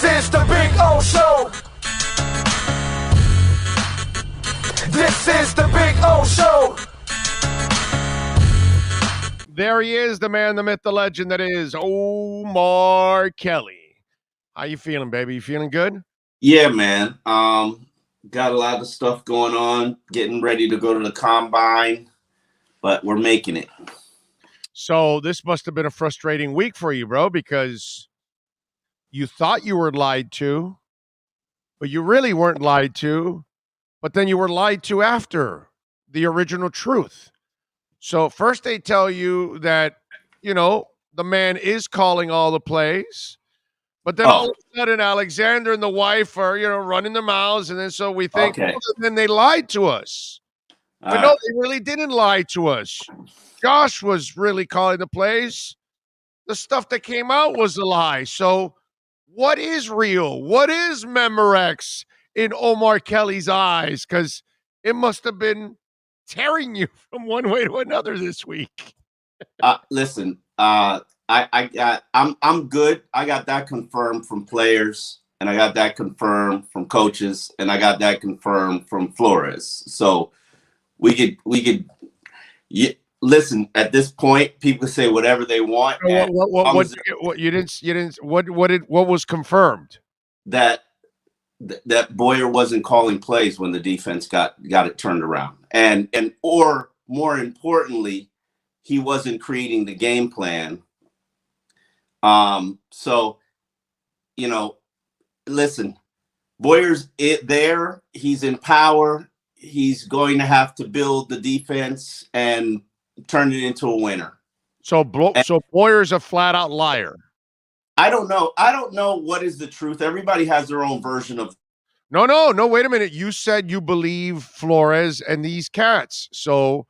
is the Big O Show. This is the Big O Show. There he is, the man, the myth, the legend that is Omar Kelly. How you feeling, baby? You feeling good? Yeah, man. Got a lot of stuff going on, getting ready to go to the combine, but we're making it. So this must have been a frustrating week for you, bro, because you thought you were lied to, but you really weren't lied to, but then you were lied to after the original truth. So first they tell you that, the man is calling all the plays. But then all of a sudden, Alexander and the wife are, running their mouths. And then so we think, then they lied to us. But no, they really didn't lie to us. Josh was really calling the plays. The stuff that came out was a lie. So what is real? What is Memorex in Omar Kelly's eyes? Because it must have been tearing you from one way to another this week. Listen, I'm good. I got that confirmed from players, and I got that confirmed from coaches, and I got that confirmed from Flores. So we could. Listen, at this point, people say whatever they want. What was confirmed? That Boyer wasn't calling plays when the defense got it turned around, or more importantly, he wasn't creating the game plan. So, listen, Boyer's there. He's in power. He's going to have to build the defense and turn it into a winner. So Boyer's a flat out liar. I don't know. I don't know what is the truth. Everybody has their own version of. No. Wait a minute. You said you believe Flores and these cats. So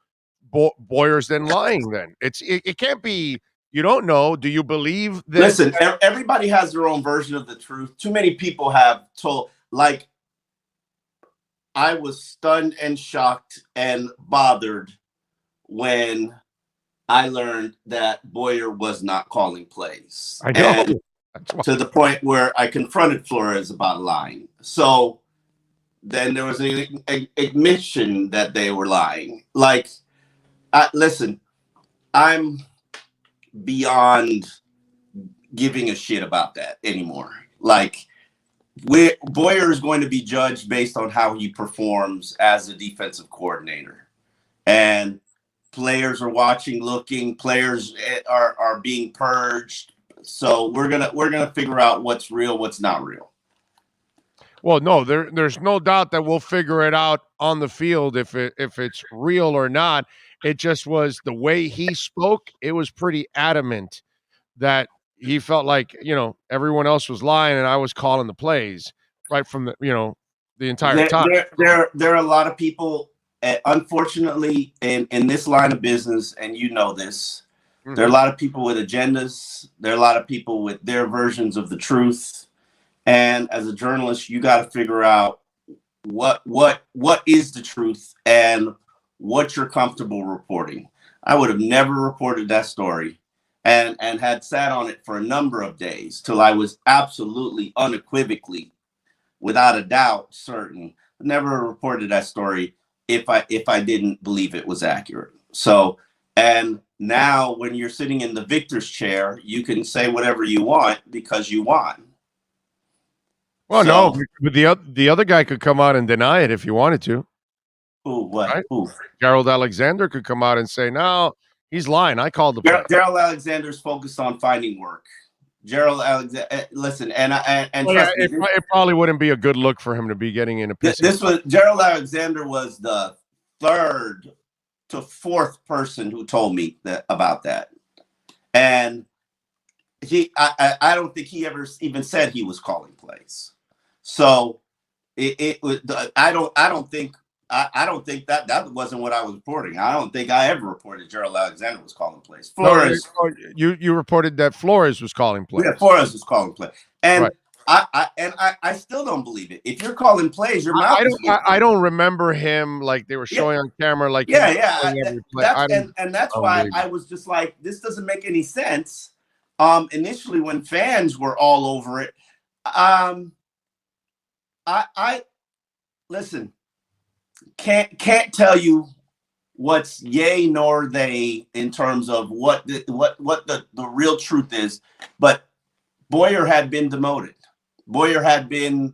Boyer's then lying. Then it can't be. You don't know. Do you believe that? Listen, everybody has their own version of the truth. Too many people have told. Like, I was stunned and shocked and bothered when I learned that Boyer was not calling plays. I know. And to the point where I confronted Flores about lying. So then there was an admission that they were lying. Like, listen, I'm beyond giving a shit about that anymore. Like, Boyer is going to be judged based on how he performs as a defensive coordinator. And players are watching, looking, players are being purged. So we're gonna figure out what's real, what's not real. Well, no, there's no doubt that we'll figure it out on the field if it's real or not. It just was the way he spoke. It was pretty adamant that he felt like, everyone else was lying and I was calling the plays right from the entire time. There are a lot of people, unfortunately, in this line of business, and you know this, there are a lot of people with agendas. There are a lot of people with their versions of the truth. And as a journalist, you got to figure out what is the truth and what you're comfortable reporting. I would have never reported that story and had sat on it for a number of days till I was absolutely unequivocally, without a doubt, certain. Never reported that story if I didn't believe it was accurate. So, and now when you're sitting in the victor's chair, you can say whatever you want because you won. Well, no, but the other guy could come out and deny it if he wanted to. Who? What? Right? Who? Gerald Alexander could come out and say, no, he's lying. I called the play. Gerald Alexander's focused on finding work. Gerald Alexander, listen, and it probably wouldn't be a good look for him to be getting in a position. Gerald Alexander was the third to fourth person who told me about that, and I don't think he ever even said he was calling plays. So it was. I don't think that wasn't what I was reporting. I don't think I ever reported Gerald Alexander was calling plays. Flores, you reported that Flores was calling plays. Yeah, Flores was calling plays, and right. I still don't believe it. If you're calling plays, your mouth. I don't remember him like they were showing on camera. Like and that's why I was just like, this doesn't make any sense. Initially, when fans were all over it, I listen. Can't tell you what's yay nor they in terms of what the real truth is. But Boyer had been demoted. Boyer had been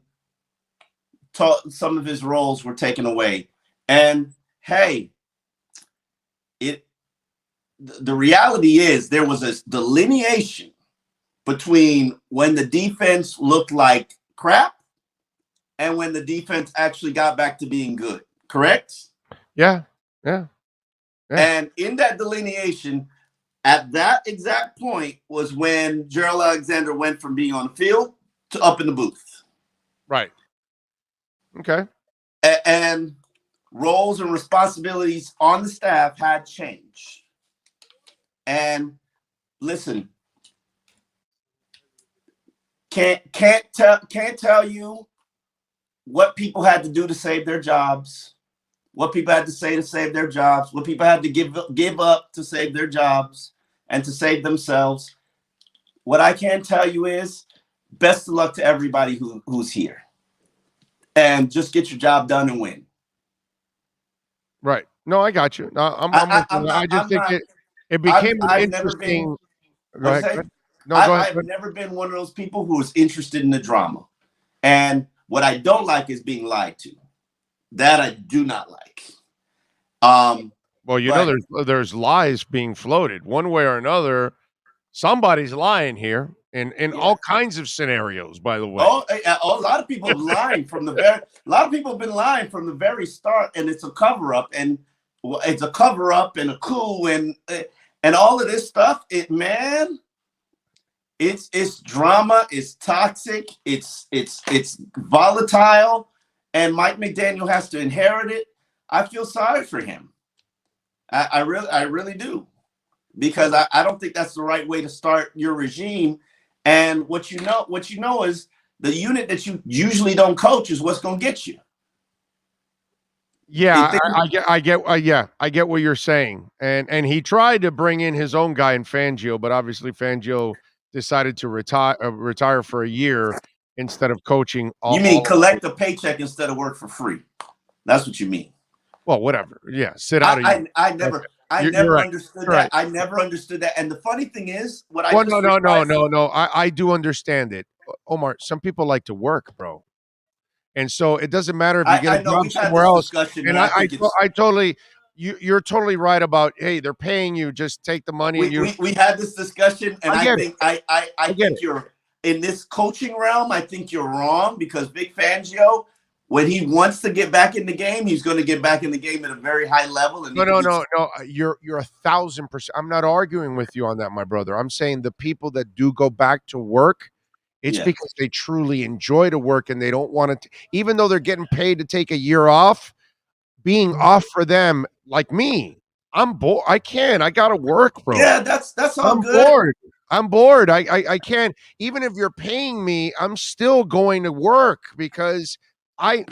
taught, some of his roles were taken away. And hey, the reality is there was a delineation between when the defense looked like crap and when the defense actually got back to being good. Correct? Yeah. Yeah. And in that delineation, at that exact point was when Gerald Alexander went from being on the field to up in the booth. Right. Okay. And roles and responsibilities on the staff had changed. And listen, can't tell you what people had to do to save their jobs, what people had to say to save their jobs, what people had to give up to save their jobs and to save themselves. What I can tell you is best of luck to everybody who's here. And just get your job done and win. Right. No, I got you. No, I just think it became an interesting. Go ahead. No, go ahead. I've never been one of those people who is interested in the drama. And what I don't like is being lied to. That I do not like. Well, you know, there's lies being floated one way or another. Somebody's lying here in all kinds of scenarios. By the way, a lot of people have lying from the very. A lot of people have been lying from the very start, and it's a cover up, and it's a cover up and a coup, and all of this stuff. It's drama. It's toxic. It's volatile, and Mike McDaniel has to inherit it. I feel sorry for him. I really do, because I don't think that's the right way to start your regime. And what you know is the unit that you usually don't coach is what's going to get you. Yeah, I get what you're saying, and he tried to bring in his own guy in Fangio, but obviously Fangio decided to retire for a year instead of coaching. You mean collect a paycheck instead of work for free? That's what you mean. Well, whatever. Yeah, sit out. I never understood that. I never understood that. And the funny thing is, no. I do understand it, Omar. Some people like to work, bro, and so it doesn't matter if you get a job somewhere else. And I totally, you're totally right about. Hey, they're paying you. Just take the money. We had this discussion, and I think you're in this coaching realm. I think you're wrong, because Vic Fangio, when he wants to get back in the game, he's going to get back in the game at a very high level. And no. You're 1,000%. I'm not arguing with you on that, my brother. I'm saying the people that do go back to work, it's because they truly enjoy the work and they don't want to, even though they're getting paid to take a year off, being off for them, like me, I'm bored. I got to work, bro. Yeah, that's all I'm good. Bored. I'm bored. I can't, even if you're paying me, I'm still going to work because I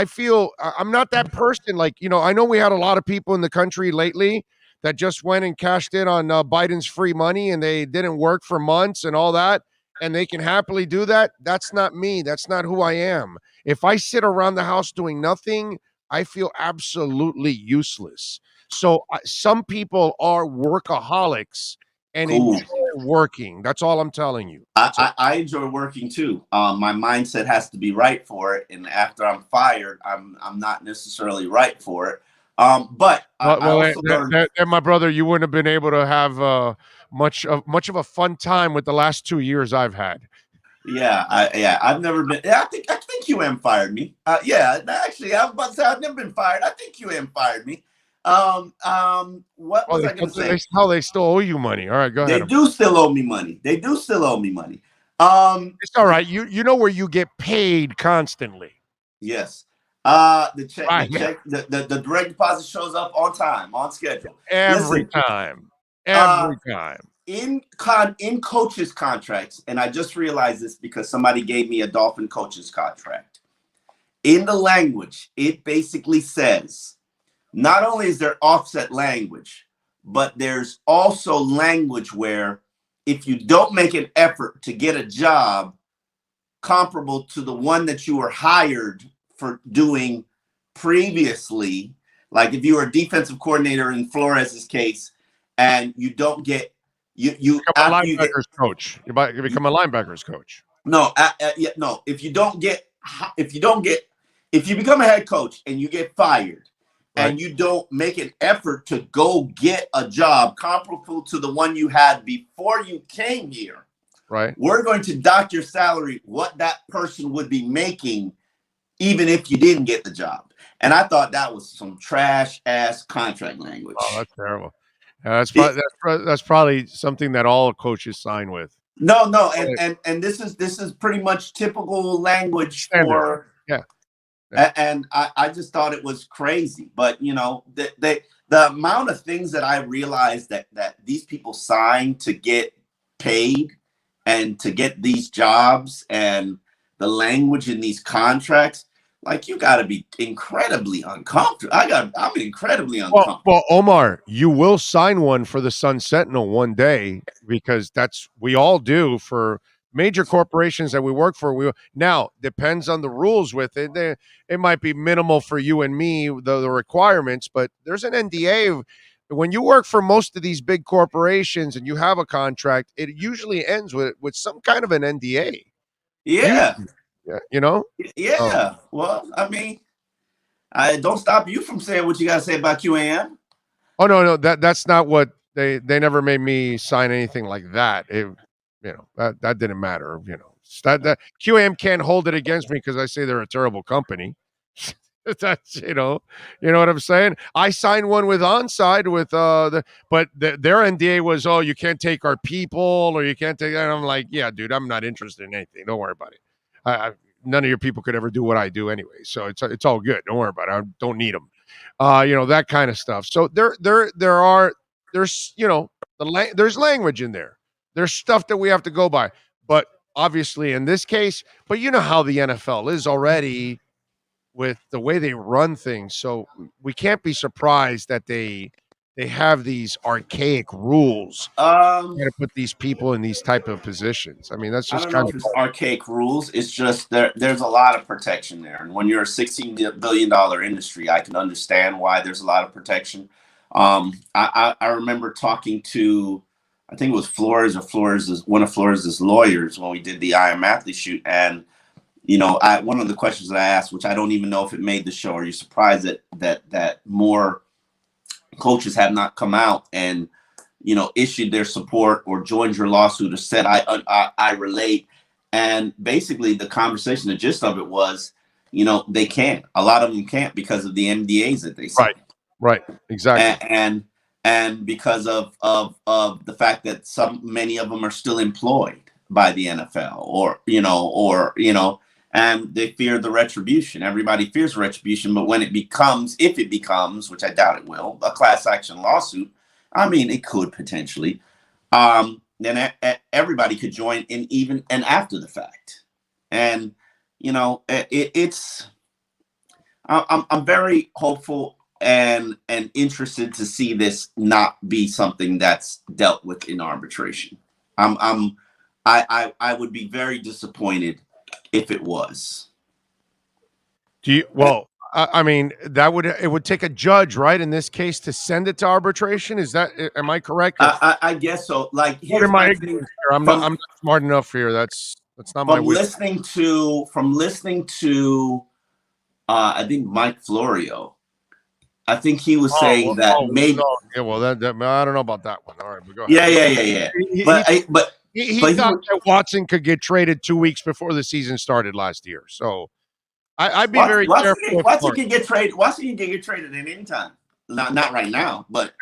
feel I'm not that person. Like, I know we had a lot of people in the country lately that just went and cashed in on Biden's free money and they didn't work for months and all that. And they can happily do that. That's not me. That's not who I am. If I sit around the house doing nothing, I feel absolutely useless. So some people are workaholics and enjoy working. That's all I'm telling you. I enjoy working too. My mindset has to be right for it, and after I'm fired, I'm not necessarily right for it. But I also learned, my brother, you wouldn't have been able to have much of a fun time with the last 2 years I've had. Yeah, I've never been. I think UM fired me. Actually, I was about to say I've never been fired. I think UM fired me. What was I going to say? They still owe you money. All right, go ahead. They do still owe me money. It's all right. You know where you get paid constantly. Yes. The check, the direct deposit shows up on time, on schedule. Every time. In coaches' contracts, and I just realized this because somebody gave me a Dolphin coaches contract. In the language, it basically says, not only is there offset language, but there's also language where if you don't make an effort to get a job, comparable to the one that you were hired for doing previously. Like if you were a defensive coordinator in Flores's case, and you don't get you become a after you get linebackers coach. You become a linebackers coach. no yeah, no if you don't get if you become a head coach and you get fired Right. and you don't make an effort to go get a job comparable to the one you had before you came here, Right. we're going to dock your salary what that person would be making even if you didn't get the job. And I thought that was some trash ass contract language. Oh, that's terrible. That's probably something that all coaches sign with. No, and this is pretty much typical language Standard. for Yeah. And I just thought it was crazy. But you know, the amount of things that I realized that these people sign to get paid and to get these jobs and the language in these contracts, like you got to be incredibly uncomfortable. I'm incredibly uncomfortable. Well, Omar, you will sign one for the Sun Sentinel one day because we all do for major corporations that we work for. We now depends on the rules with it. It might be minimal for you and me, the requirements, but there's an NDA. When you work for most of these big corporations and you have a contract, it usually ends with some kind of an NDA. Yeah. Yeah, you know? Yeah. Well, I mean, I don't stop you from saying what you got to say about QAM. Oh no, that's not what they never made me sign anything like that. That didn't matter. That QAM can't hold it against me because I say they're a terrible company. That's you know what I'm saying. I signed one with Onside with their NDA was, oh, you can't take our people or you can't take that. And I'm like, yeah, dude, I'm not interested in anything. Don't worry about it. None of your people could ever do what I do anyway, so it's all good. Don't worry about it. I don't need them. That kind of stuff. So there's there's language in there. There's stuff that we have to go by. But obviously in this case, but you know how the NFL is already with the way they run things. So we can't be surprised that they have these archaic rules to put these people in these type of positions. I mean, that's just I don't know if it's archaic rules. It's just there's a lot of protection there. And when you're a $16 billion industry, I can understand why there's a lot of protection. I remember talking to, I think it was one of Flores' lawyers when we did the I Am Athlete shoot. And, one of the questions that I asked, which I don't even know if it made the show, are you surprised that more coaches have not come out and issued their support or joined your lawsuit or said I relate? And basically the conversation, the gist of it was, they can't. A lot of them can't because of the NDAs that they sign. Right, exactly. And because of the fact that many of them are still employed by the NFL and they fear the retribution. Everybody fears retribution, but if it becomes, which I doubt it will, a class action lawsuit, I mean, it could potentially, then everybody could join in even and after the fact. And, I'm very hopeful and interested to see this not be something that's dealt with in arbitration. I would be very disappointed if it was. I mean, it would take a judge, right, in this case, to send it to arbitration. Am I correct? I guess so. Like, here's my thing. I'm not smart enough here. That's not my way. From listening to I think Mike Florio, I think he was saying that maybe. Yeah, well, that I don't know about that one. All right, we go ahead. Yeah. He thought that Watson could get traded 2 weeks before the season started last year. So I'd be very careful. Watson can get traded. Watson can get traded at any time. Not right now, but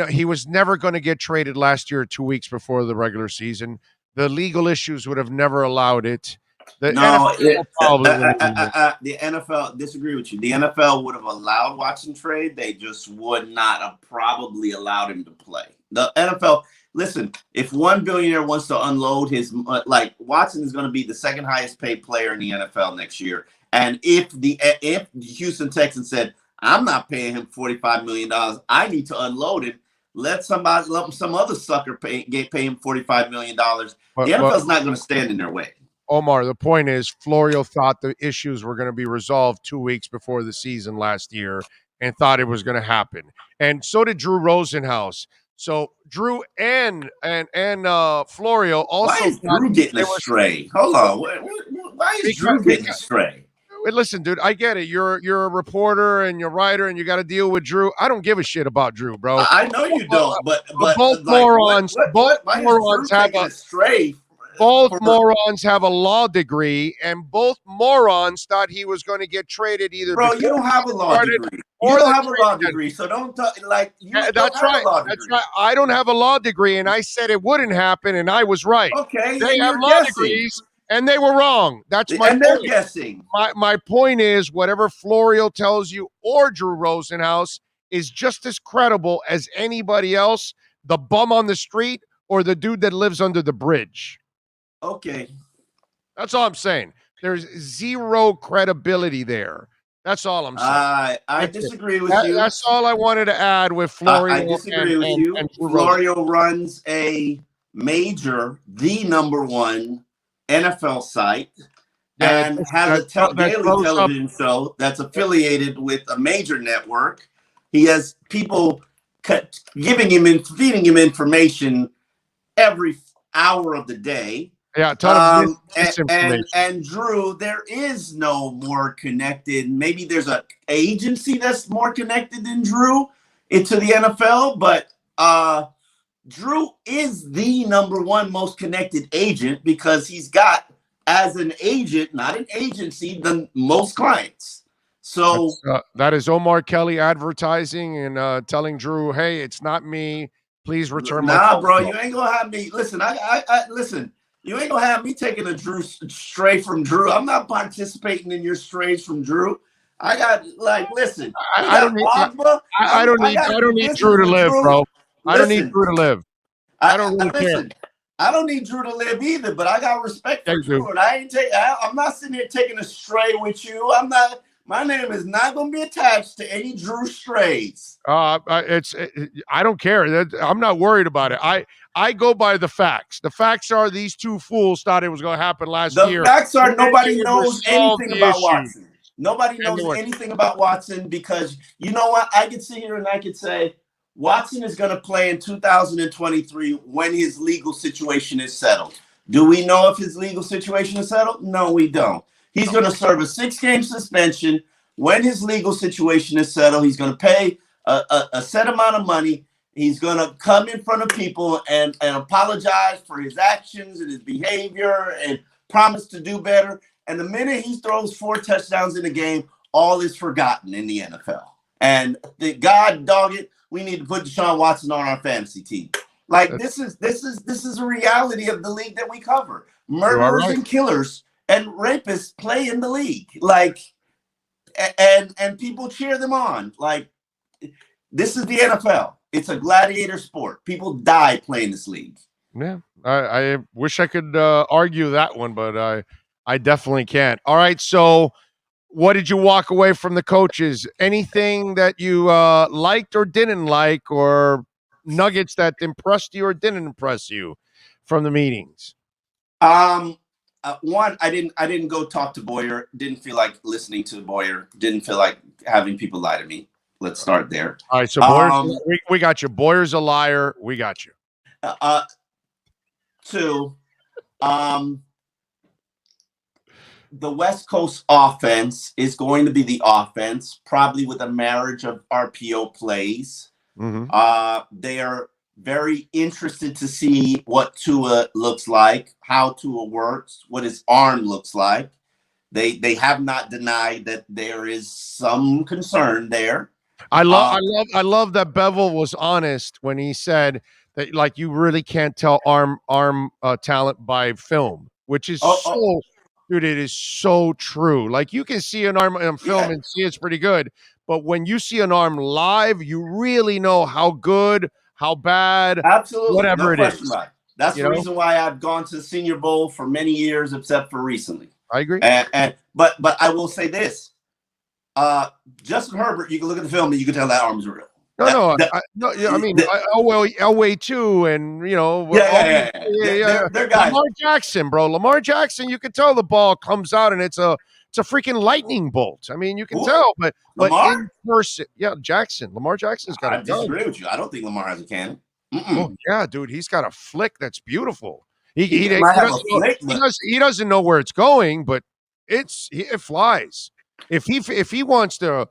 he was never going to get traded last year 2 weeks before the regular season. The legal issues would have never allowed it. The NFL disagree with you. The NFL would have allowed Watson trade. They just would not have probably allowed him to play. The NFL. Listen, if one billionaire wants to unload his, Watson is going to be the second highest paid player in the NFL next year. And if the Houston Texans said, I'm not paying him $45 million, I need to unload him, let some other sucker pay him $45 million. The NFL's not going to stand in their way. Omar, the point is, Florio thought the issues were going to be resolved 2 weeks before the season last year, and thought it was going to happen, and so did Drew Rosenhaus. So Drew and Florio Why also is thought Drew getting they were astray? Hold on. Why is Drew getting because astray? listen, dude, I get it. You're a reporter and you're a writer, and you got to deal with Drew. I don't give a shit about Drew, bro. I know you don't, but Both like morons, both why is Drew morons have taking a astray both for morons have a law degree, and both morons thought he was going to get traded either bro? You before don't the have a season law started degree. You or don't the have a law trade degree, so don't talk like you don't That's have a right. law That's degree. right. I don't have a law degree, and I said it wouldn't happen, and I was right. Okay, They and have you're law guessing, degrees, and they were wrong. That's my and they're point. guessing. My point is, whatever Florio tells you or Drew Rosenhaus is just as credible as anybody else, the bum on the street or the dude that lives under the bridge. Okay, That's all I'm saying. There's zero credibility there. That's all I'm saying. I That's it. disagree with you. That's all I wanted to add with Florio I disagree with and you. Drew Rosenhaus. Florio runs the number one NFL site, Yeah, and has a that daily throws up. television show that's affiliated with a major network. He has people feeding him information every hour of the day. Yeah, tell him misinformation. And Drew, there is no more connected. Maybe there's a agency that's more connected than Drew into the NFL, but Drew is the number one most connected agent because he's got, as an agent, not an agency, the most clients. So that is Omar Kelly advertising and telling Drew, "Hey, it's not me. Please return my phone bro, call." you ain't gonna have me. Listen, I listen. You ain't gonna have me taking a Drew stray from Drew. I'm not participating in your strays from Drew. I got listen. I don't need. I don't need. I don't need Drew to live, bro. I don't need Listen, Drew to live. I don't really care. listen. I don't need Drew to live either, but I got respect for You Drew, do. and I'm not sitting here taking a stray with you. I'm not. My name is not going to be attached to any Drew strays. I don't care. I'm not worried about it. I go by the facts. The facts are these two fools thought it was going to happen last year. The facts are and nobody they knows resolved anything the about issue. Watson. Nobody knows anything about Watson because you know what? I could sit here and I could say Watson is going to play in 2023 when his legal situation is settled. Do we know if his legal situation is settled? No, we don't. He's going to serve a 6-game suspension. When his legal situation is settled, he's going to pay a set amount of money. He's going to come in front of people and apologize for his actions and his behavior and promise to do better. And the minute he throws 4 touchdowns in a game, all is forgotten in the NFL. And God dog it, we need to put Deshaun Watson on our fantasy team. Like this is a reality of the league that we cover. Murderers and killers and rapists play in the league. Like and people cheer them on. Like this is the NFL. It's a gladiator sport. People die playing this league. Yeah, I wish I could argue that one, but I definitely can't. All right, so what did you walk away from the coaches? Anything that you liked or didn't like, or nuggets that impressed you or didn't impress you from the meetings? One, I didn't go talk to Boyer. Didn't feel like listening to Boyer. Didn't feel like having people lie to me. Let's start there. All right, so Boyer's, we got you. Boyer's a liar. We got you. 2, the West Coast offense is going to be the offense, probably with a marriage of RPO plays. Mm-hmm. They are very interested to see what Tua looks like, how Tua works, what his arm looks like. They have not denied that there is some concern there. I love that Bevel was honest when he said that, like, you really can't tell arm talent by film, which is dude, it is so true. Like, you can see an arm on film and see it's pretty good, but when you see an arm live, you really know how good, how bad, absolutely, whatever it is. About it. That's the reason why I've gone to the Senior Bowl for many years, except for recently. I agree. But I will say this: Justin Herbert, you can look at the film and you can tell that arm's real. No, That, no, that, no. Yeah, I mean, that- Elway too, and They're guys. Lamar Jackson, bro. Lamar Jackson. You can tell the ball comes out, and it's a freaking lightning bolt. I mean, you can Who? tell, but Lamar? in person, yeah, Jackson, Lamar Jackson's got a I gun. disagree with you. I don't think Lamar has a cannon. Oh yeah, dude, he's got a flick that's beautiful. He He he, he might have a doesn't know, flick, but he doesn't know where it's going, but it flies. If he wants to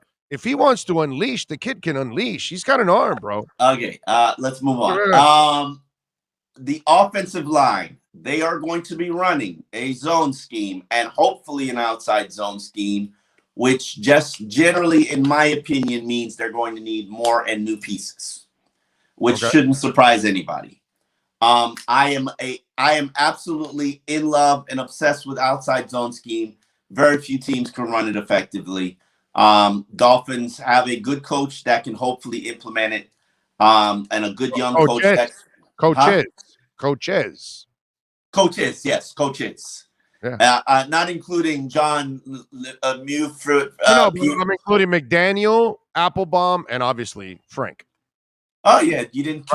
unleash, the kid can unleash. He's got an arm, bro. okay. Let's move on. The offensive line, they are going to be running a zone scheme and hopefully an outside zone scheme, which just generally, in my opinion, means they're going to need more and new pieces, which shouldn't surprise anybody. I am absolutely in love and obsessed with outside zone scheme. Very few teams can run it effectively. Dolphins have a good coach that can hopefully implement it, and a good young coach that Coaches. yes, coaches. Yeah. Not including John Muford. No, but I'm including McDaniel, Applebaum, and obviously Frank. Oh yeah, you didn't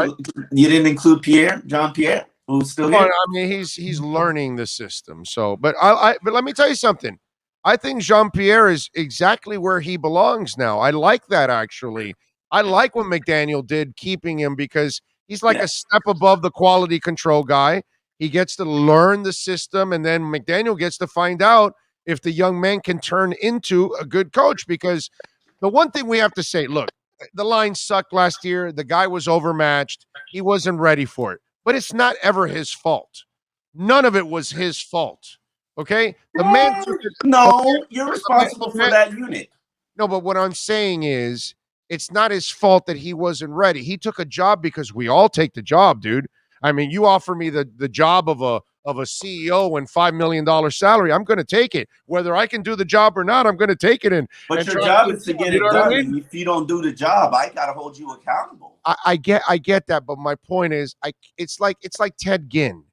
include John Pierre, who's still here. I mean, he's learning the system. So, but but let me tell you something. I think Jean-Pierre is exactly where he belongs now. I like that, actually. I like what McDaniel did, keeping him, because he's like a step above the quality control guy. He gets to learn the system, and then McDaniel gets to find out if the young man can turn into a good coach. Because the one thing we have to say, look, the line sucked last year. The guy was overmatched. He wasn't ready for it. But it's not ever his fault. None of it was his fault. Okay? The man took it. No, you're responsible for that unit. No, but what I'm saying is it's not his fault that he wasn't ready. He took a job because we all take the job, dude. I mean, you offer me the job of a CEO and $5 million salary, I'm going to take it. Whether I can do the job or not, I'm going to take it. But your job is to get it done. And if you don't do the job, I got to hold you accountable. I get that, but my point is, it's like Ted Ginn.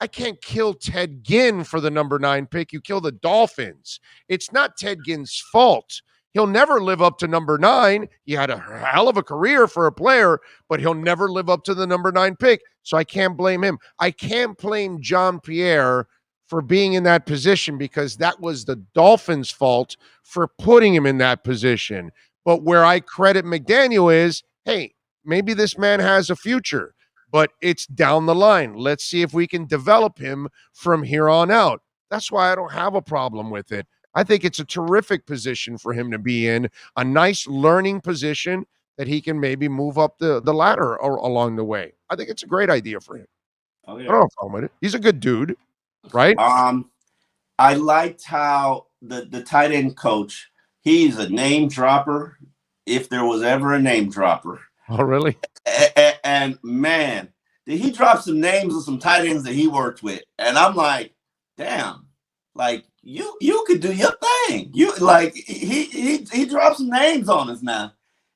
I can't kill Ted Ginn for the number 9 pick. You kill the Dolphins. It's not Ted Ginn's fault. He'll never live up to number 9. He had a hell of a career for a player, but he'll never live up to the number 9 pick. So I can't blame him. I can't blame Jean-Pierre for being in that position, because that was the Dolphins' fault for putting him in that position. But where I credit McDaniel is, hey, maybe this man has a future, but it's down the line. Let's see if we can develop him from here on out. That's why I don't have a problem with it. I think it's a terrific position for him to be in, a nice learning position that he can maybe move up the ladder or along the way. I think it's a great idea for him. Oh, yeah. I don't have a problem with it. He's a good dude, right? I liked how the tight end coach, he's a name dropper, if there was ever a name dropper. Oh, really? And man, did he drop some names of some tight ends that he worked with. And I'm like, damn, like you could do your thing. You like he dropped some names on us now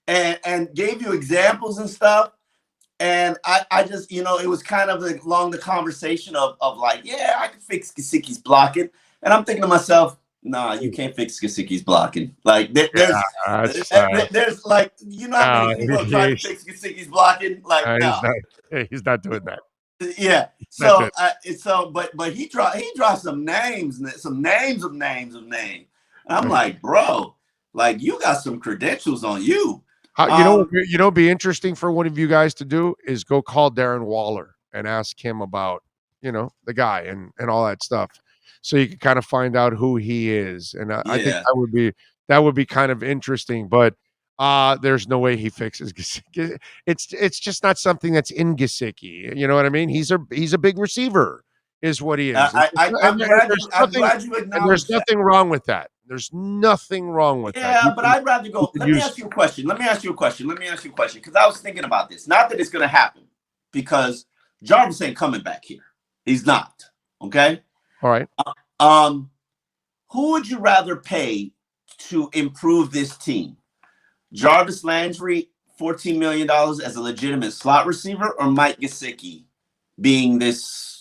and gave you examples and stuff. And I just, it was kind of like along the conversation of like, yeah, I can fix Gesicki's blocking. And I'm thinking to myself, nah, you can't fix Gesicki's blocking. Like there's like, not many people trying to fix Gesicki's blocking. Like no, he's not doing that. Yeah. So but he dropped some names of names. And I'm like, bro, like you got some credentials on you. Be interesting for one of you guys to do is go call Darren Waller and ask him about, the guy and all that stuff. So you can kind of find out who he is. And I think that would be kind of interesting, but there's no way he fixes Gesicki. It's just not something that's in Gesicki. You know what I mean? He's a big receiver is what he is. I'm glad you acknowledge there's nothing wrong with that. There's nothing wrong with that. Yeah, but I'd rather go. Let me ask you a question. Because I was thinking about this. Not that it's going to happen, because Jarvis ain't coming back here. He's not. Okay? All right. Who would you rather pay to improve this team? Jarvis Landry, $14 million as a legitimate slot receiver, or Mike Gesicki being this?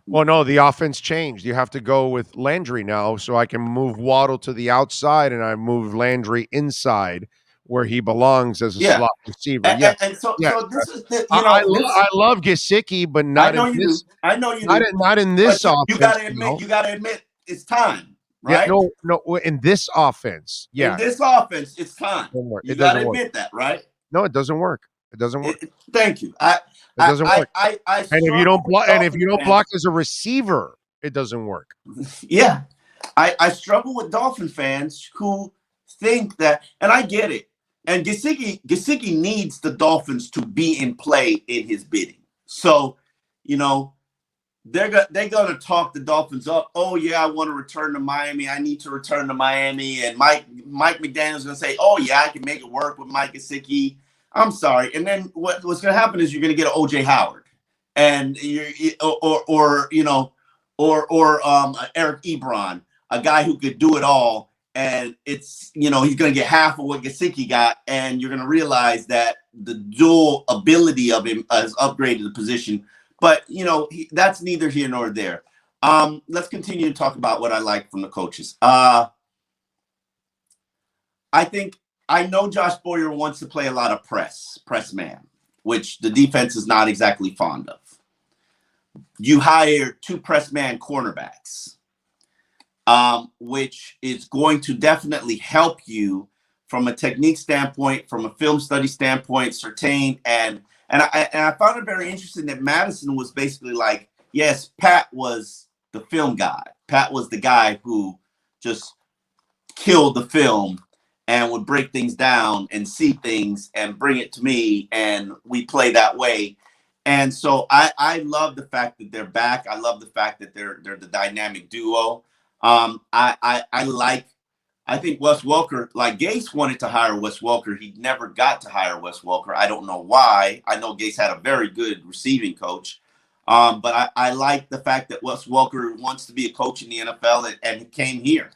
Well, no, the offense changed. You have to go with Landry now, so I can move Waddle to the outside and I move Landry inside. where he belongs as a Yeah. slot receiver. Yeah, And so yeah. this is I love Gesicki, but I not know in you this. do. I know you do. Not in this But you offense. you gotta admit it's time, Yeah, right? no. In this offense, In yeah, this offense, it's time. it doesn't work. You It gotta doesn't work. admit that, right? No, it doesn't work. It doesn't work. Thank you. It doesn't work. I And if you struggle don't with block, and if Dolphin you don't fans. block as a receiver, it doesn't work. Yeah. I struggle with Dolphin fans who think that, and I get it. And Gesicki needs the Dolphins to be in play in his bidding. So, they're going to talk the Dolphins up. Oh yeah, I want to return to Miami. I need to return to Miami. And Mike McDaniel's going to say, oh yeah, I can make it work with Mike Gesicki. I'm sorry. And then what's going to happen is you're going to get an OJ Howard, and Eric Ebron, a guy who could do it all. And it's, he's going to get half of what Gesicki got. And you're going to realize that the dual ability of him has upgraded the position. But, that's neither here nor there. Let's continue to talk about what I like from the coaches. I know Josh Boyer wants to play a lot of press man, which the defense is not exactly fond of. You hire 2 press man cornerbacks, which is going to definitely help you from a technique standpoint, from a film study standpoint, Surtain. And I found it very interesting that Madison was basically like, yes, Pat was the film guy. Pat was the guy who just killed the film and would break things down and see things and bring it to me, and we play that way. And so I love the fact that they're back. I love the fact that they're the dynamic duo. I think Wes Welker, like Gase wanted to hire Wes Welker. He never got to hire Wes Welker. I don't know why. I know Gase had a very good receiving coach. But I like the fact that Wes Welker wants to be a coach in the NFL and he came here.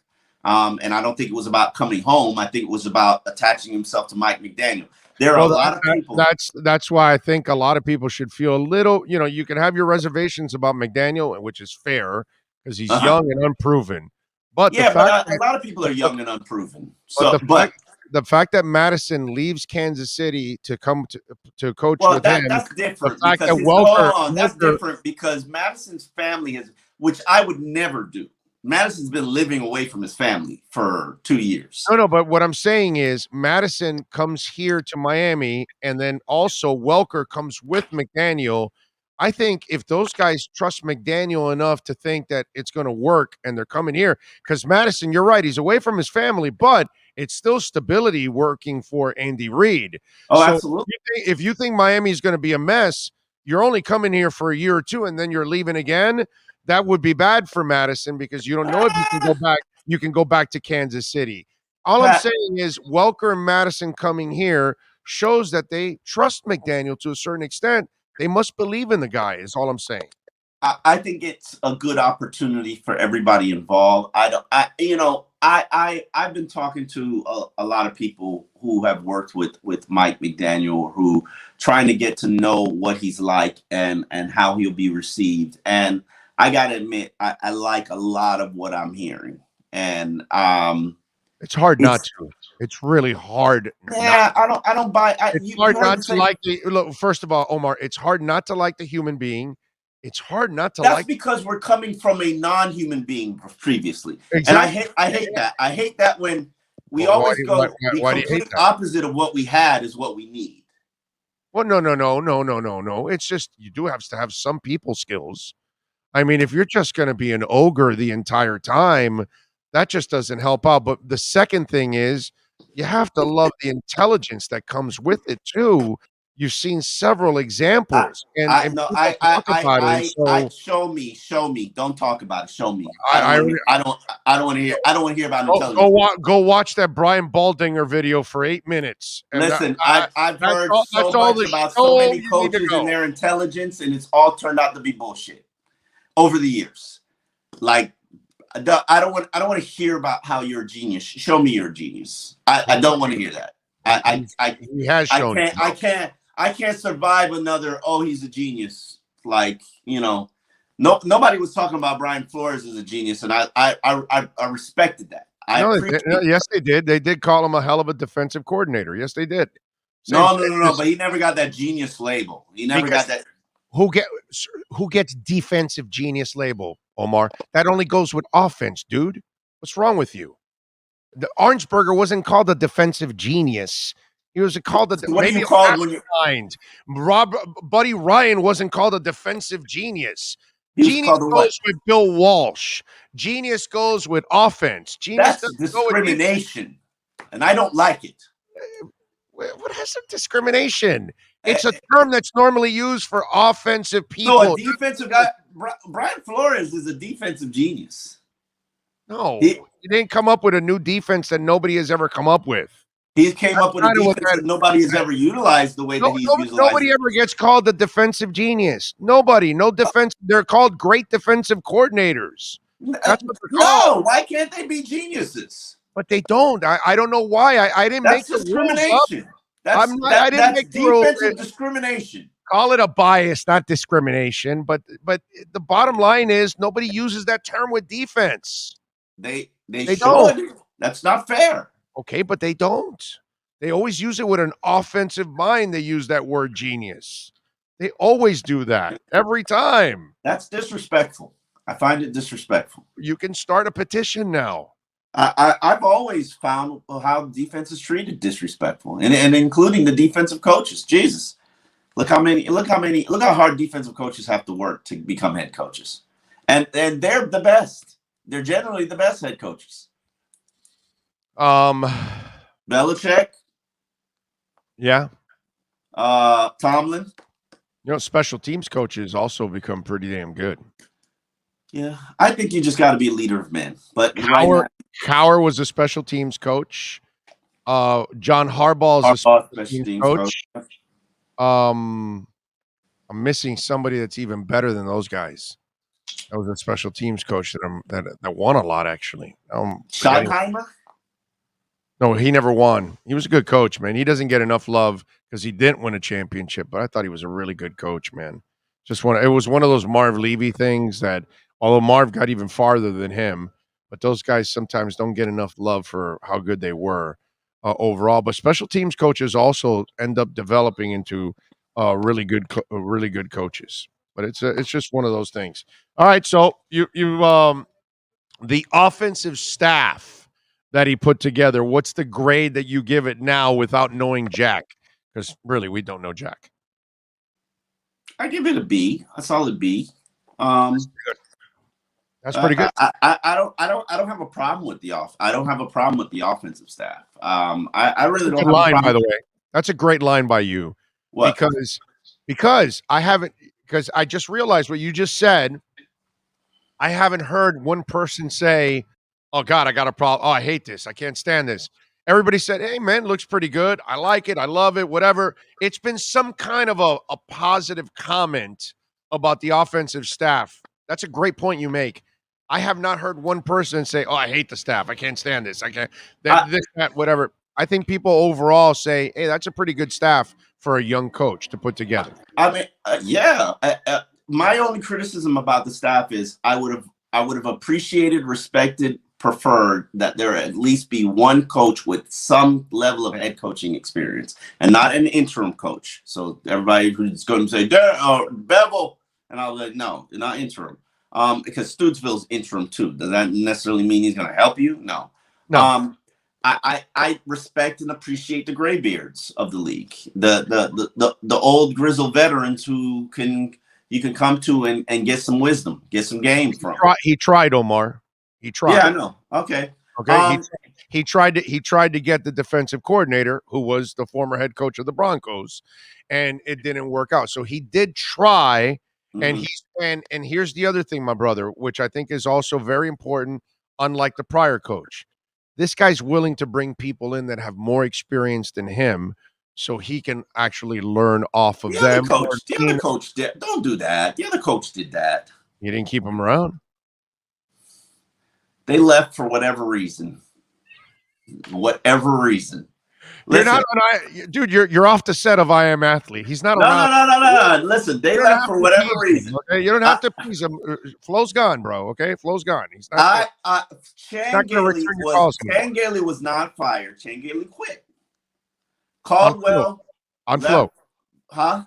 And I don't think it was about coming home. I think it was about attaching himself to Mike McDaniel. There are a lot of people. That's why I think a lot of people should feel a little, you can have your reservations about McDaniel, which is fair because he's young and unproven. But a lot of people are young and unproven. So, the fact that Madison leaves Kansas City to come to coach with him, that's different. The fact that that's different because Madison's family which I would never do. Madison's been living away from his family for 2 years. No, but what I'm saying is Madison comes here to Miami, and then also Welker comes with McDaniel. I think if those guys trust McDaniel enough to think that it's going to work and they're coming here, because Madison, you're right, he's away from his family, but it's still stability working for Andy Reid. Oh, so absolutely. If you think Miami is going to be a mess, you're only coming here for a year or two and then you're leaving again. That would be bad for Madison because you don't know if you can go back. You can go back to Kansas City. All I'm saying is Welker and Madison coming here shows that they trust McDaniel to a certain extent. They must believe in the guy, is all I'm saying. I think it's a good opportunity for everybody involved. I've been talking to a lot of people who have worked with Mike McDaniel, who trying to get to know what he's like and how he'll be received. And I gotta admit, I like a lot of what I'm hearing. And it's hard not to. It's really hard. Yeah, I don't buy. It's hard not to like the. Look, first of all, Omar, it's hard not to like the human being. It's hard not to like. That's because we're coming from a non-human being previously, exactly. And I hate that. I hate that when we always go the complete opposite of what we had is what we need. Well, no. It's just you do have to have some people skills. I mean, if you're just going to be an ogre the entire time, that just doesn't help out. But the second thing is you have to love the intelligence that comes with it too. You've seen several examples, show me. Don't talk about it. Show me. I don't want to hear. I don't want to hear about intelligence. Go watch that Brian Baldinger video for 8 minutes. Listen, I've heard so much about so many coaches and their intelligence, and it's all turned out to be bullshit over the years. Like, I don't want to hear about how you're a genius. Show me you're a genius. I don't want to hear that. He has shown. I can't survive another. Oh, he's a genius. Like, nobody was talking about Brian Flores as a genius, and I respected that. I No, appreciate. yes, they did. They did call him a hell of a defensive coordinator. Yes, they did. No. But he never got that genius label. He never got that. Who gets defensive genius label, Omar? That only goes with offense, dude. What's wrong with you? The Orangeburger wasn't called a defensive genius. He was called What are maybe you a called when you? mastermind. Buddy Ryan wasn't called a defensive genius. He was Genius called a what? goes with Bill Walsh. Genius goes with offense. Genius That's doesn't go with discrimination, and I don't like it. what has a discrimination? Eh, It's a term that's normally used for offensive So a people. defensive guy, Brian Flores is a defensive genius. No, He you didn't come up with a new defense that nobody has ever come up with. came up with a defense that nobody has ever utilized the way that he's utilized. Nobody ever gets called the defensive genius. Nobody. No defense. They're called great defensive coordinators. That's what they're called. No, why can't they be geniuses? But they don't. I don't know why. I didn't That's make the rules up. discrimination. I didn't That's make the rules. defensive discrimination. Call it a bias, not discrimination. But the bottom line is nobody uses that term with defense. They They should. don't. That's not fair. Okay, but they don't. They always use it with an offensive mind. They use that word genius. They always do that every time. That's disrespectful. I find it disrespectful. You can start a petition now. I've always found how defense is treated disrespectful, and including the defensive coaches. Jesus, look how hard defensive coaches have to work to become head coaches, and they're the best. They're generally the best head coaches. Belichick. Yeah. Tomlin. Special teams coaches also become pretty damn good. Yeah, I think you just got to be a leader of men. But Cowher was a special teams coach. John Harbaugh is a special teams coach. I'm missing somebody that's even better than those guys. That was a special teams coach that won a lot, actually. Schottenheimer? No, he never won. He was a good coach, man. He doesn't get enough love because he didn't win a championship, but I thought he was a really good coach, man. It was one of those Marv Levy things that, although Marv got even farther than him, but those guys sometimes don't get enough love for how good they were overall. But special teams coaches also end up developing into really good coaches. But it's just one of those things. All right, so you the offensive staff that he put together, what's the grade that you give it now without knowing Jack? Because really, we don't know Jack. I give it a B, a solid B. That's pretty good. I don't have a problem with I don't have a problem with the offensive staff. I really don't have a line, a problem. by the way. That's a great line by you. What? Because I just realized what you just said. I haven't heard one person say, "Oh God, I got a problem. Oh, I hate this. I can't stand this." Everybody said, "Hey man, looks pretty good. I like it. I love it. Whatever." It's been some kind of a positive comment about the offensive staff. That's a great point you make. I have not heard one person say, "Oh, I hate the staff. I can't stand this. I can't that, whatever." I think people overall say, "Hey, that's a pretty good staff for a young coach to put together." I mean, yeah. My only criticism about the staff is I would have appreciated, respected, preferred that there at least be one coach with some level of head coaching experience and not an interim coach. So everybody who's going to say Bevel, and I'll like, no, not interim. Because Stutesville's interim too. Does that necessarily mean he's going to help you? No. I respect and appreciate the graybeards of the league, the old grizzled veterans who you can come to and get some wisdom, get some game from. He tried, Omar. He tried. Yeah, I know. Okay. He tried to get the defensive coordinator, who was the former head coach of the Broncos, and it didn't work out. So he did try, and here's the other thing, my brother, which I think is also very important. Unlike the prior coach, this guy's willing to bring people in that have more experience than him, so he can actually learn off of them. The other coach did. Don't do that. The other coach did that. You didn't keep him around. They left for whatever reason. Whatever reason. You're not Listen, dude. You're off the set of I Am Athlete. He's not no, no, around. no, no, no, no. Listen, they You don't left have for to whatever tease him. reason. Okay, you don't have to tease him. Flo's gone, bro. Okay, Flo's gone. He's not. Chan Not going to Gailey return your calls anymore. Was not fired. Chan Gailey quit. On Flo. Caldwell On left, Flo. huh?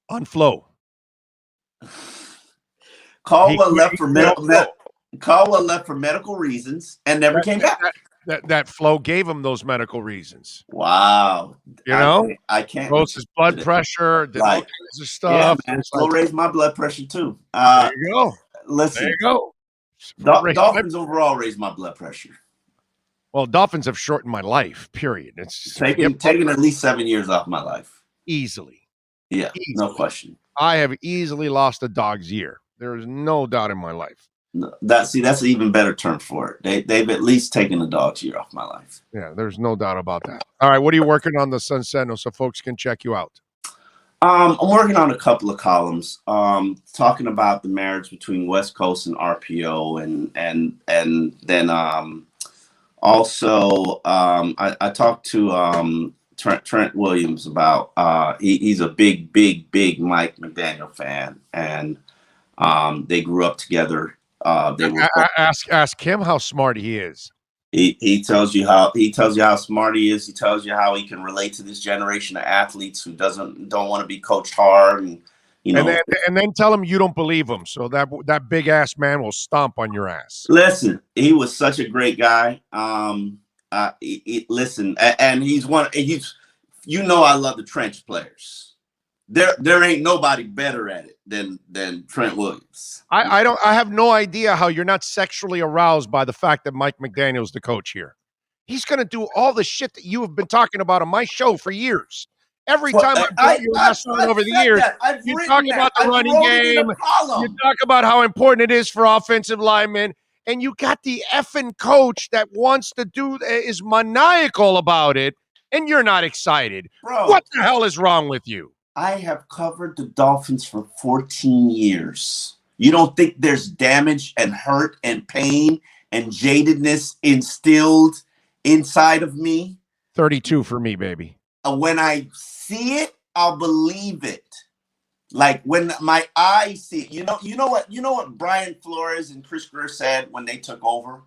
On Flo. Caldwell left for Flo. Caldwell left for medical reasons and never came back. That Flo gave him those medical reasons. Wow. You know, I can't. rose his blood pressure, did all Like, kinds of stuff. Yeah, man. Flo raised my blood pressure too. There you go. Listen, there you go. Dolphins overall raised my blood pressure. Well, Dolphins have shortened my life. Period. It's taken at least 7 years off my life. Easily. Yeah, no question. I have easily lost a dog's year. There is no doubt in my life. No, that's an even better term for it. They've at least taken a dog's year off my life. Yeah, there's no doubt about that. All right, what are you working on the Sun Sentinel so folks can check you out? I'm working on a couple of columns, talking about the marriage between West Coast and RPO, and then also I talked to Trent Williams about he's a big Mike McDaniel fan, and they grew up together. They were ask him how smart he is. He tells you how smart he is. He tells you how he can relate to this generation of athletes who don't want to be coached hard, and and then tell him you don't believe him, so that big ass man will stomp on your ass. Listen, he was such a great guy. Listen, and he's I love the trench players. There ain't nobody better at it than Trent Williams. I have no idea how you're not sexually aroused by the fact that Mike McDaniel's the coach here. He's going to do all the shit that you have been talking about on my show for years. Every time I've brought your ass on over the years, you talk about the running game. You talk about how important it is for offensive linemen. And you got the effing coach that wants to is maniacal about it. And you're not excited. Bro, what the hell is wrong with you? I have covered the Dolphins for 14 years. You don't think there's damage and hurt and pain and jadedness instilled inside of me? 32 for me, baby. When I see it, I'll believe it. Like when my eyes see it. You know what Brian Flores and Chris Greer said when they took over?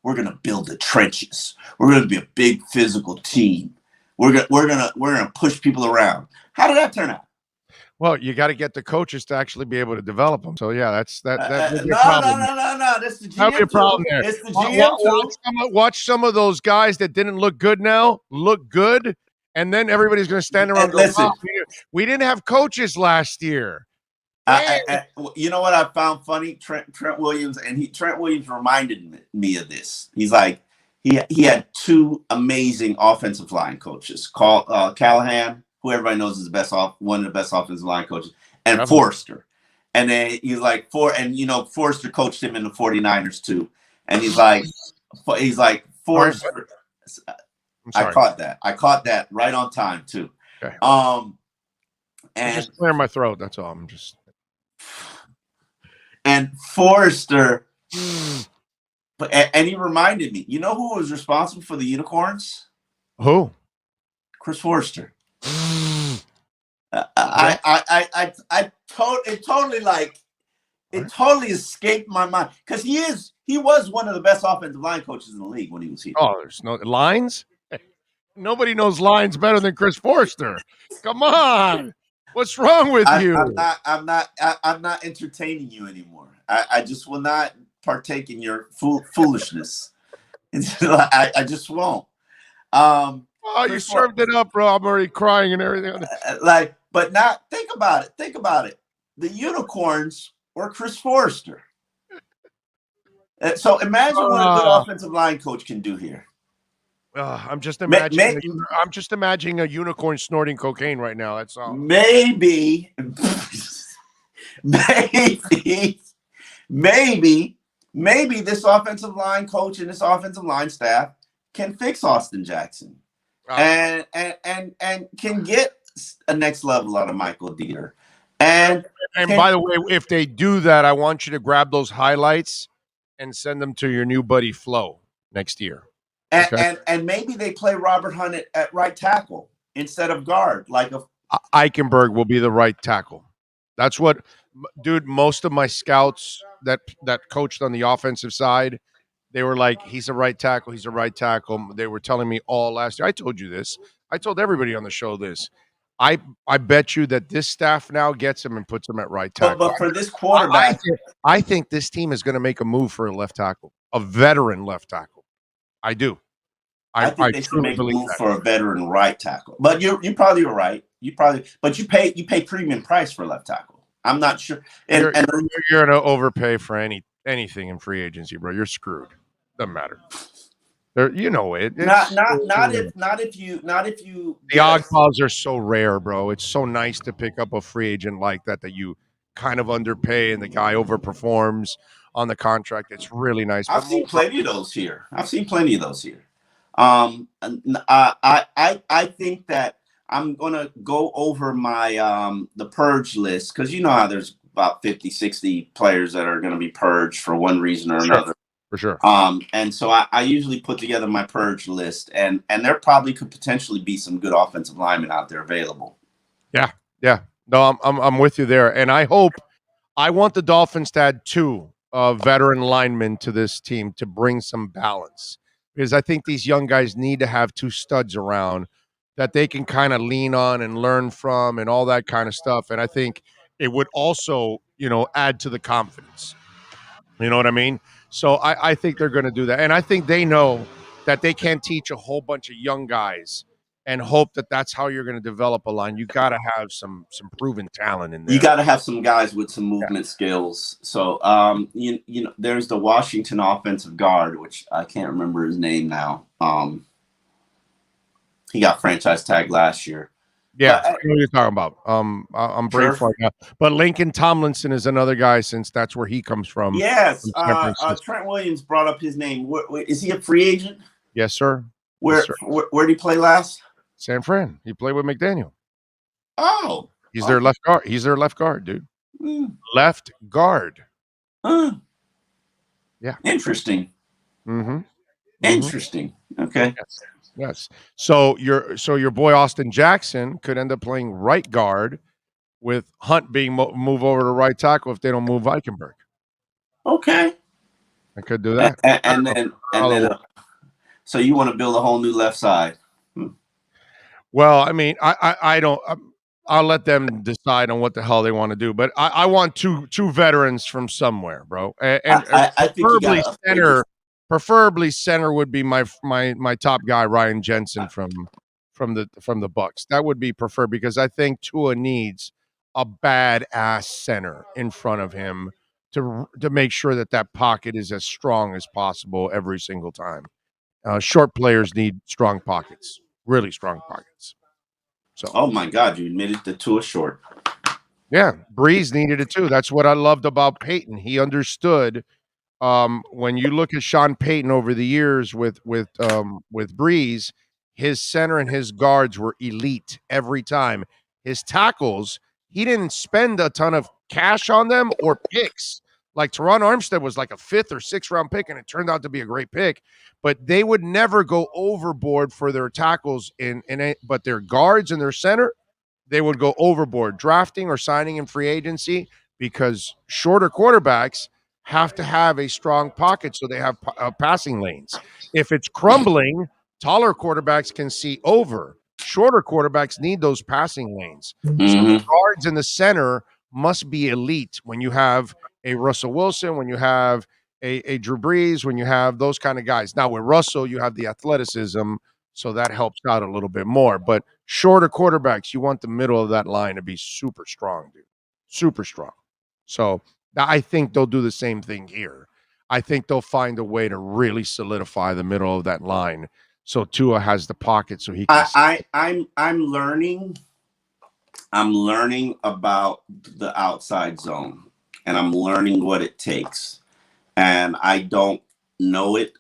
We're gonna build the trenches. We're gonna be a big physical team. We're gonna push people around. How did that turn out? Well, you got to get the coaches to actually be able to develop them. So yeah, that's No. That's the GM. That'd be a problem there. It's the GM. Watch some of those guys that didn't look good now look good, and then everybody's going to stand around. And go, we didn't have coaches last year. You know what I found funny? Trent Williams, Trent Williams reminded me of this. He's like he had two amazing offensive line coaches, called Callahan, who everybody knows is one of the best offensive line coaches, and Forrester. And then he's like, Forrester coached him in the 49ers too. And he's like, Forrester. I caught that right on time too. Okay. And just clear my throat. That's all. And Forrester, and he reminded me. You know who was responsible for the unicorns? Who? Chris Forrester. It totally escaped my mind because he was one of the best offensive line coaches in the league when he was here. Oh, there's no lines. Nobody knows lines better than Chris Forrester. Come on, what's wrong with you? I'm not entertaining you anymore. I just will not partake in your foolishness. I just won't. Oh, you served it up, bro. I'm already crying and everything. But now think about it. The unicorns were Chris Forrester. So imagine what a good offensive line coach can do here. I'm just imagining. I'm just imagining a unicorn snorting cocaine right now. That's all. Maybe this offensive line coach and this offensive line staff can fix Austin Jackson. And can get a next level out of Michael Dieter. And by the way, if they do that, I want you to grab those highlights and send them to your new buddy Flo next year. Okay. And maybe they play Robert Hunt at right tackle instead of guard, like a Eichenberg will be the right tackle. That's what, dude. Most of my scouts that coached on the offensive side, they were like, "He's a right tackle. He's a right tackle." They were telling me all last year. I told you this. I told everybody on the show this. I I bet you that this staff now gets him and puts him at right tackle. but for this I, I, quarterback, think, I think this team is going to make a move for a left tackle, a veteran left tackle. I do. I I think they should truly make a believe move that. for a veteran right tackle. But you probably are right. But you pay premium price for left tackle. I'm not sure. You're going to overpay for anything in free agency, bro. You're screwed. Doesn't matter. You know it. Not It's if you the get oddballs are so rare, bro. It's so nice to pick up a free agent like that you kind of underpay and the guy overperforms on the contract. It's really nice. I've But seen plenty of those here. I think that I'm gonna go over my the purge list because you know how there's about 50, 60 players that are gonna be purged for one reason or another. For sure. And so I usually put together my purge list, and there probably could potentially be some good offensive linemen out there available. Yeah. No, I'm with you there, and I want the Dolphins to add two veteran linemen to this team to bring some balance because I think these young guys need to have two studs around that they can kind of lean on and learn from and all that kind of stuff. And I think it would also, add to the confidence. You know what I mean? So I think they're going to do that. And I think they know that they can't teach a whole bunch of young guys and hope that that's how you're going to develop a line. You got to have some proven talent in there. You got to have some guys with some movement skills. So, you know, there's the Washington offensive guard, which I can't remember his name now. He got franchise tag last year. Yeah, I know what you're talking about. I'm brain fart now. But Lincoln Tomlinson is another guy since that's where he comes from. Yes, Trent Williams brought up his name. Is he a free agent? Yes, sir. Where did he play last? San Fran. He played with McDaniel. Oh, he's their left guard. He's their left guard, dude. Left guard. Yeah. Interesting. Mm-hmm. Interesting. Okay. Yes. So your boy Austin Jackson could end up playing right guard with Hunt being move over to right tackle if they don't move Eichenberg. Okay. I could do that. And then so you want to build a whole new left side? Well, I mean, I don't. I'll let them decide on what the hell they want to do. But I want two veterans from somewhere, bro. And I preferably center. Preferably center would be my top guy, Ryan Jensen from the Bucks. That would be preferred because I think Tua needs a badass center in front of him to make sure that pocket is as strong as possible every single time. Short players need strong pockets, really strong pockets. So, oh my God, you admitted that Tua short. Yeah, Breeze needed it too. That's what I loved about Peyton. He understood. When you look at Sean Payton over the years with Breeze, his center and his guards were elite every time. His tackles, he didn't spend a ton of cash on them or picks. Like Teron Armstead was like a 5th or 6th round pick, and it turned out to be a great pick. But they would never go overboard for their tackles but their guards and their center, they would go overboard drafting or signing in free agency because shorter quarterbacks have to have a strong pocket so they have passing lanes. If it's crumbling, taller quarterbacks can see over. Shorter quarterbacks need those passing lanes. Mm-hmm. So the guards in the center must be elite when you have a Russell Wilson, when you have a Drew Brees, when you have those kind of guys. Now with Russell, you have the athleticism, so that helps out a little bit more. But shorter quarterbacks, you want the middle of that line to be super strong, dude. Super strong. So I think they'll do the same thing here. I think they'll find a way to really solidify the middle of that line so Tua has the pocket so he can. I'm learning. I'm learning about the outside zone, and I'm learning what it takes. And I don't know it.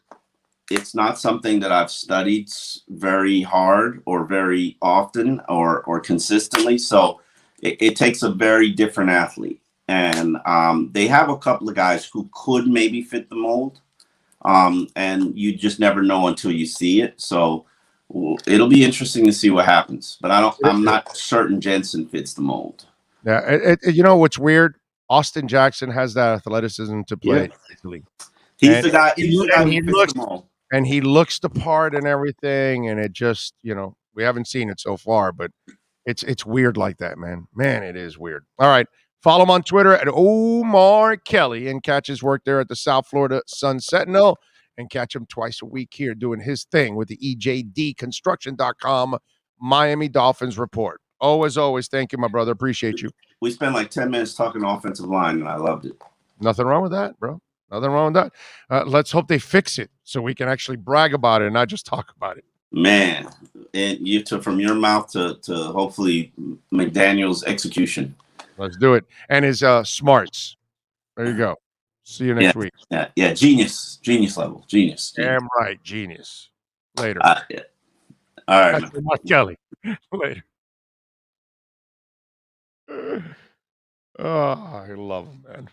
It's not something that I've studied very hard or very often or consistently. So it takes a very different athlete. And they have a couple of guys who could maybe fit the mold. and you just never know until you see it. So it'll be interesting to see what happens. But I'm not certain Jensen fits the mold. Yeah, you know what's weird? Austin Jackson has that athleticism to play easily. He's the guy. He's the guy who fits the mold. And he looks the part and everything, and it just, we haven't seen it so far, but it's weird like that, man. Man, it is weird. All right. Follow him on Twitter at Omar Kelly and catch his work there at the South Florida Sun Sentinel, and catch him twice a week here doing his thing with the EJDconstruction.com Miami Dolphins report. As always, thank you, my brother. Appreciate you. We spent like 10 minutes talking offensive line, and I loved it. Nothing wrong with that, bro. Nothing wrong with that. Let's hope they fix it so we can actually brag about it and not just talk about it. Man, and you took from your mouth to hopefully McDaniel's execution. Let's do it. And his smarts. There you go. See you next week. Yeah. Genius level. Genius. Damn right. Genius. Later. Yeah. All right. Mark Kelly. Later. Oh, I love him, man.